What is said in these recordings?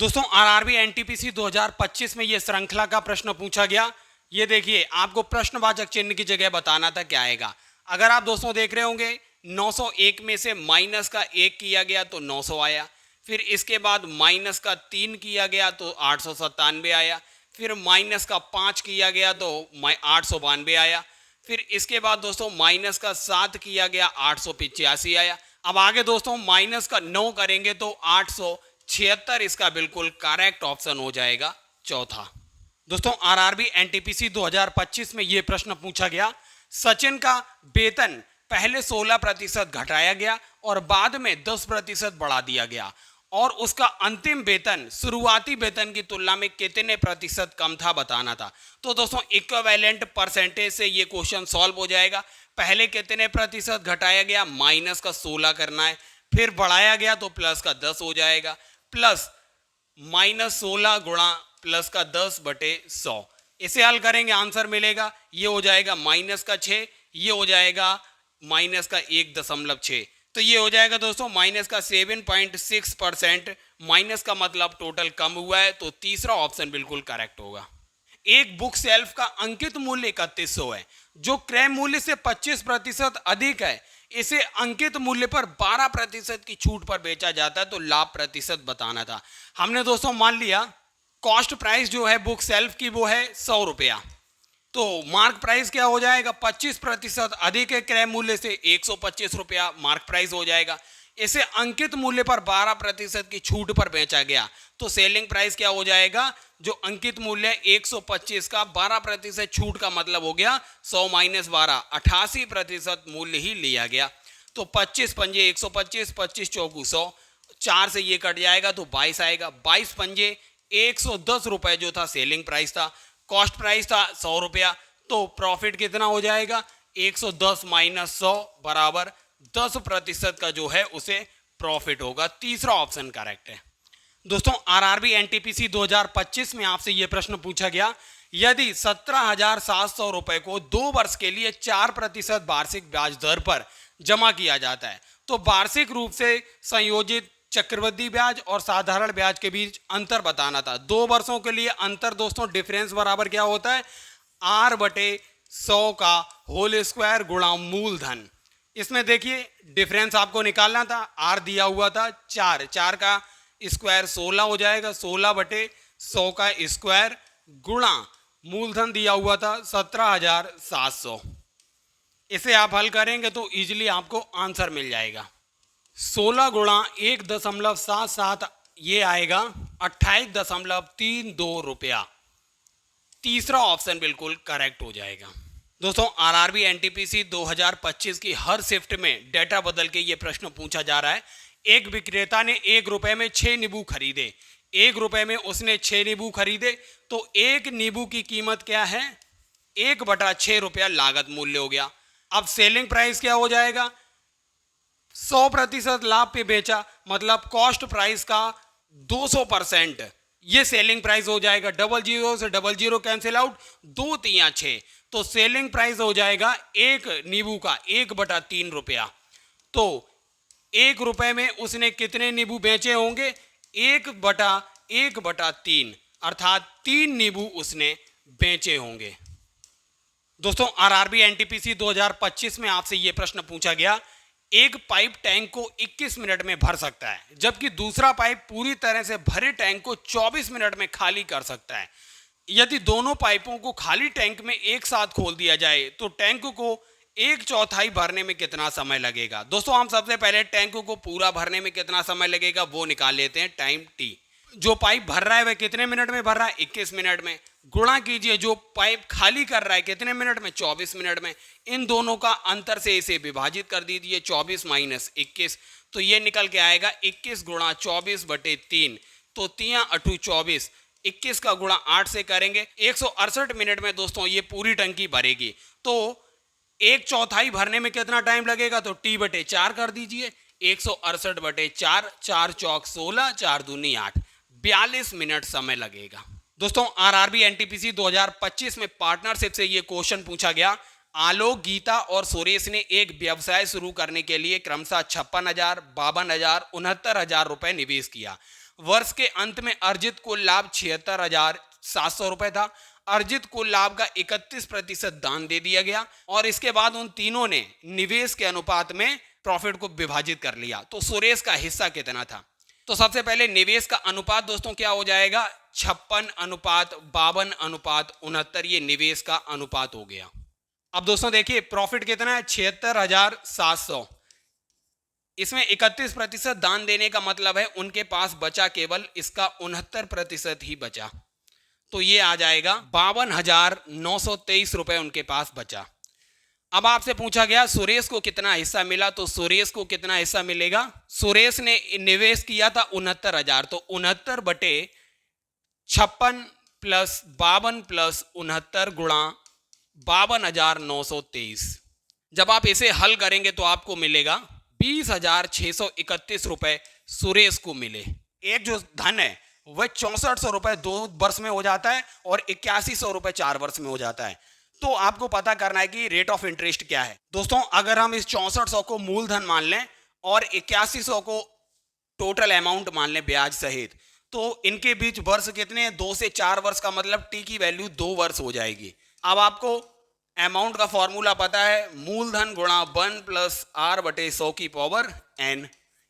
दोस्तों RRB NTPC 2025 में ये श्रृंखला का प्रश्न पूछा गया। ये देखिए, आपको प्रश्नवाचक चिन्ह की जगह बताना था क्या आएगा। अगर आप दोस्तों देख रहे होंगे 901 में से माइनस का 1 किया गया तो 900 आया, फिर इसके बाद माइनस का 3 किया गया तो 897 आया, फिर माइनस का 5 किया गया तो 892 आया, फिर इसके बाद दोस्तों माइनस का 7 किया गया 885 आया। अब आगे दोस्तों माइनस का 9 करेंगे तो 876, इसका बिल्कुल करेक्ट ऑप्शन हो जाएगा चौथा। दोस्तों आरआरबी एनटीपीसी 2025 में यह प्रश्न पूछा गया, सचिन का वेतन पहले 16% घटाया गया और बाद में 10% बढ़ा दिया गया और उसका अंतिम वेतन शुरुआती वेतन की तुलना में कितने प्रतिशत कम था बताना था। तो दोस्तों इक्विवेलेंट परसेंटेज से ये क्वेश्चन सॉल्व हो जाएगा। पहले कितने प्रतिशत घटाया गया, माइनस का 16 करना है, फिर बढ़ाया गया तो प्लस का 10 हो जाएगा, प्लस माइनस 16 गुणा प्लस का 10/100। इसे हल करेंगे आंसर मिलेगा, ये हो जाएगा माइनस का 6, ये हो जाएगा माइनस का 1.6, तो ये हो जाएगा दोस्तों माइनस का 7.6%। माइनस का मतलब टोटल कम हुआ है, तो तीसरा ऑप्शन बिल्कुल करेक्ट होगा। एक बुक सेल्फ का अंकित मूल्य 3100 है, जो क्रय मूल्य से 25% अधिक है। इसे अंकित मूल्य पर 12% की छूट पर बेचा जाता है, तो लाभ प्रतिशत बताना था। हमने दोस्तों मान लिया कॉस्ट प्राइस जो है बुक सेल्फ की वो है 100 रुपया, तो मार्क प्राइस क्या हो जाएगा, 25% अधिक है क्रय मूल्य से, 125 रुपया मार्क प्राइस हो जाएगा। इसे अंकित मूल्य पर 12% की छूट पर बेचा गया, तो सेलिंग प्राइस क्या हो जाएगा, जो अंकित मूल्य 125 का 12% छूट का मतलब हो गया 100 - 12, 88% मूल्य ही लिया गया। तो 25 पंजे 125, 25 चौकू 100, 4 से ये कट जाएगा तो 22 आएगा। 22 पंजे 110 रुपए जो था सेलिंग प्राइस था, कॉस्ट प्राइस था 100 रुपया, तो प्रॉफिट कितना हो जाएगा, 110 - 100 बराबर 10% का जो है उसे प्रॉफिट होगा। तीसरा ऑप्शन करेक्ट है। दोस्तों आरआरबी एनटीपीसी 2025 में आपसे यह प्रश्न पूछा गया, यदि 17,700 रुपए को 2 वर्ष के लिए 4% वार्षिक ब्याज दर पर जमा किया जाता है, तो वार्षिक रूप से संयोजित चक्रवृद्धि ब्याज और साधारण ब्याज के बीच अंतर बताना था। 2 वर्षों के लिए अंतर दोस्तों डिफरेंस बराबर क्या होता है, R/100 का होल स्क्वायर गुणा मूलधन। इसमें देखिए डिफरेंस आपको निकालना था, R दिया हुआ था 4, 4 का स्क्वायर 16 हो जाएगा, 16/100 का स्क्वायर गुणा मूलधन दिया हुआ था 17,700। इसे आप हल करेंगे तो इजीली आपको आंसर मिल जाएगा। 16 गुणा 1.77 ये आएगा 28.32 रुपया। तीसरा ऑप्शन बिल्कुल करेक्ट हो जाएगा। दोस्तों आरआरबी एनटीपीसी 2025 की हर शिफ्ट में डेटा बदल के ये प्रश्न पूछा जा रहा है। एक विक्रेता ने 1 रुपए में 6 नींबू खरीदे, 1 रुपए में उसने 6 नींबू खरीदे, तो 1 नींबू की कीमत क्या है, 1/6 रुपया लागत मूल्य हो गया। अब सेलिंग प्राइस क्या हो जाएगा, 100% लाभ पे बेचा, मतलब कॉस्ट प्राइस का 200% ये सेलिंग प्राइस हो जाएगा। 00 से 00 कैंसिल आउट, 2 3 6, तो सेलिंग प्राइस हो जाएगा 1 नींबू का 1/3 रुपया। तो 1 रुपए में उसने कितने नींबू बेचे होंगे, 1/3, अर्थात 3 नींबू उसने बेचे होंगे। दोस्तों आरआरबी एनटीपीसी 2025 में आपसे यह प्रश्न पूछा गया, एक पाइप टैंक को 21 मिनट में भर सकता है, जबकि दूसरा पाइप पूरी तरह से भरे टैंक को 24 मिनट में खाली कर सकता है। यदि दोनों पाइपों को खाली टैंक में एक साथ खोल दिया जाए तो टैंक को 1/4 भरने में कितना समय लगेगा। दोस्तों हम सबसे पहले टैंक को पूरा भरने में कितना समय लगेगा वो निकाल लेते हैं, टाइम टी। जो पाइप भर रहा है वह कितने मिनट में भर रहा है, 21 मिनट में। गुणा कीजिए जो पाइप खाली कर रहा है कितने मिनट में, 24 मिनट में। इन दोनों का अंतर से इसे विभाजित कर दीजिए, 24 - 21, तो ये निकल के आएगा 21 गुणा 24/3, तो 3 × 24, 21 का गुणा 8 से करेंगे, 168 मिनट में दोस्तों ये पूरी टंकी भरेगी। तो 1/4 भरने में कितना टाइम लगेगा, तो T/4 कर दीजिए, 168/4, 4 चौक 16, 4 दूनी 8, 42 मिनट समय लगेगा। दोस्तों आरआरबी एनटीपीसी 2025 में पार्टनरशिप से ये क्वेश्चन पूछा गया, आलोक, गीता और सुरेश ने एक व्यवसाय शुरू करने के लिए क्रमशः 56,000, 52,000, 69,000 रुपए निवेश किया। वर्ष के अंत में अर्जित कुल लाभ 76,700 रुपए था। अर्जित कुल लाभ का 31% दान दे दिया गया और इसके बाद उन तीनों ने निवेश के अनुपात में प्रॉफिट को विभाजित कर लिया। तो सुरेश का हिस्सा कितना था? तो सबसे पहले निवेश का अनुपात दोस्तों क्या हो जाएगा? 56:52:69, ये निवेश का अनुपात हो गया। अब दोस्तों देखिए प्रॉफिट कितना है? 76,700। इसमें 31% दान देने का मतलब है उनके पास बचा केवल इसका 69% ही बचा। तो ये आ जाएगा 52,923 रुपए उनके पास बचा। अब आपसे पूछा गया सुरेश को कितना हिस्सा मिला, तो सुरेश को कितना हिस्सा मिलेगा? सुरेश ने निवेश किया था 69,000, तो 69/56 प्लस 52 प्लस 69 गुणा 52,923। जब आप इसे हल करेंगे तो आपको मिलेगा 20,631 रुपए सुरेश को मिले। एक जो धन है वह 6400 रुपए 2 वर्ष में हो जाता है और 8100 रुपए 4 वर्ष में हो जाता है। तो आपको पता करना है कि रेट ऑफ इंटरेस्ट क्या है। दोस्तों अगर हम इस 6400 को मूलधन मान लें और 8100 को टोटल अमाउंट मान लें ब्याज सहित, तो इनके बीच वर्ष कितने हैं? 2 से 4 वर्ष का मतलब टी की वैल्यू 2 वर्ष हो जाएगी। अब आपको अमाउंट का फॉर्मूला पता है, मूलधन गुणा 1 प्लस आर बटे 100 की पावर एन।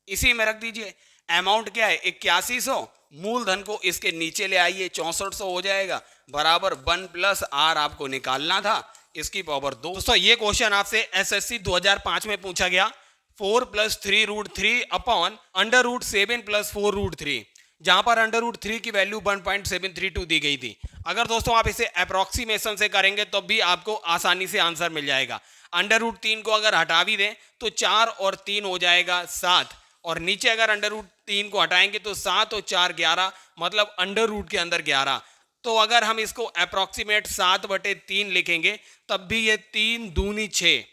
इसी में रख दीजिए। अमाउंट क्या है? 8100। मूलधन को इसके नीचे ले आइए, 6400 हो जाएगा, बराबर 1 प्लस आर आपको निकालना था, इसकी पावर 2। दोस्तों ये क्वेश्चन आपसे एसएससी 2005 में पूछा गया। 4 + 3√3 अपॉन √7 + 4√3, जहां पर √3 की वैल्यू 1.732 दी गई थी। अगर दोस्तों आप इसे अप्रोक्सीमेशन से करेंगे तो भी आपको आसानी से आंसर मिल जाएगा। √3 को अगर हटा भी दें तो 4 और 3 हो जाएगा 7, और नीचे अगर √3 को हटाएंगे तो 7 और 4 11, मतलब अंडर के अंदर 11। तो अगर हम इसको अप्रोक्सीमेट 7/3 लिखेंगे तब भी ये 3 दूनी 6,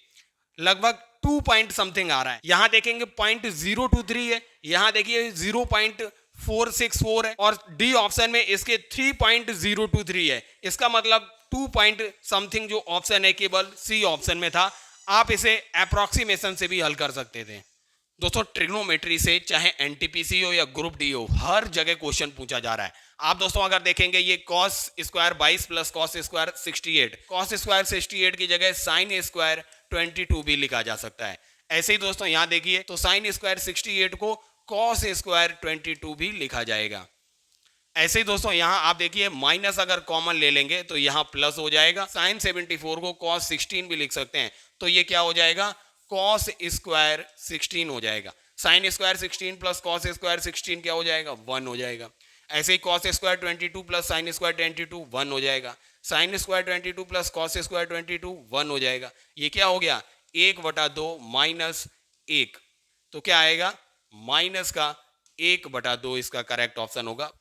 लगभग 2 पॉइंट समथिंग आ रहा है। यहां देखेंगे 0.023 है, यहां देखिए 0.464 है, और डी ऑप्शन में इसके 3.023 है। इसका मतलब 2 पॉइंट समथिंग जो ऑप्शन है केवल सी ऑप्शन में था। आप इसे अप्रोक्सीमेशन से भी हल कर सकते थे। दोस्तों ट्रिग्नोमेट्री से चाहे एनटीपीसी हो या ग्रुप डी हो, हर जगह क्वेश्चन पूछा जा रहा है। आप दोस्तों अगर देखेंगे ये cos square 22 plus cos square 68, cos square 68 की जगह sin स्क्वायर 22 भी लिखा जा सकता है। ऐसे ही दोस्तों यहाँ देखिए तो sin स्क्वायर 68 को cos स्क्वायर 22 भी लिखा जाएगा। ऐसे ही दोस्तों यहाँ आप देखिए माइनस अगर कॉमन ले लेंगे तो यहाँ प्लस हो जाएगा। sin 74 को cos 16 भी लिख सकते हैं, तो ये क्या हो जाएगा? cos स्क्वायर 16 हो जाएगा। sin square 16 plus cos square 16 क्या हो जाएगा? 1 हो जाएगा। ऐसे ही cos square 22 plus sin square 22 1 हो जाएगा। sin square 22 plus cos square 22 1 हो जाएगा। ये क्या हो गया? 1/2 माइनस 1, तो क्या आएगा? माइनस का 1/2 इसका करेक्ट ऑप्शन होगा।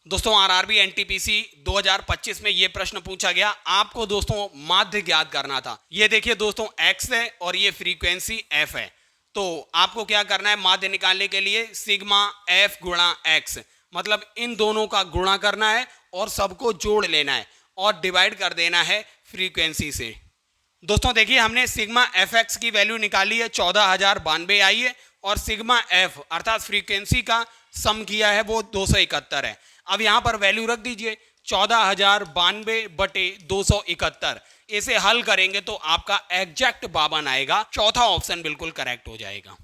दोस्तों आरआरबी एनटीपीसी 2025 में ये प्रश्न पूछा गया। आपको दोस्तों माध्य ज्ञात करना था। ये देखिए दोस्तों x है और ये फ्रीक्वेंसी f है। तो आपको क्या करना है माध्य निकालने के लिए? सिग्मा f गुणा x, मतलब इन दोनों का गुणा करना है और सबको जोड़ लेना है और डिवाइड कर देना है फ्रीक्वेंसी से। दोस्तों देखिए हमने सिग्मा fx की वैल्यू निकाली है, 14,092 आई है, और सिग्मा f अर्थात फ्रीक्वेंसी का सम किया है वो 271 है। अब यहां पर वैल्यू रख दीजिए 14,092/271। इसे हल करेंगे तो आपका एग्जैक्ट 52 आएगा। चौथा ऑप्शन बिल्कुल करेक्ट हो जाएगा।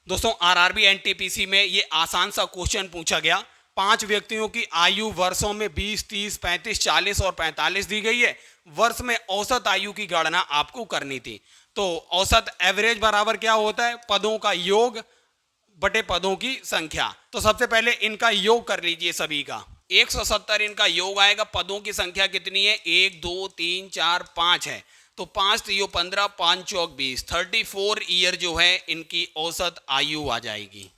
दोस्तों आरआरबी एनटीपीसी में ये आसान सा क्वेश्चन पूछा गया। 5 व्यक्तियों की आयु वर्षों में 20, 30, 35, 40 और 45 दी गई है। वर्ष में औसत आयु की गणना आपको करनी थी। तो औसत एवरेज बराबर क्या होता है? पदों का योग बटे पदों की संख्या। तो सबसे पहले इनका योग कर लीजिए सभी का। 170 इनका योग आएगा। पदों की संख्या कितनी है? 1 2 3 4 5 है। तो 5 3 15, 5 चौक 20, 34 ईयर जो है इनकी औसत आयु आ जाएगी।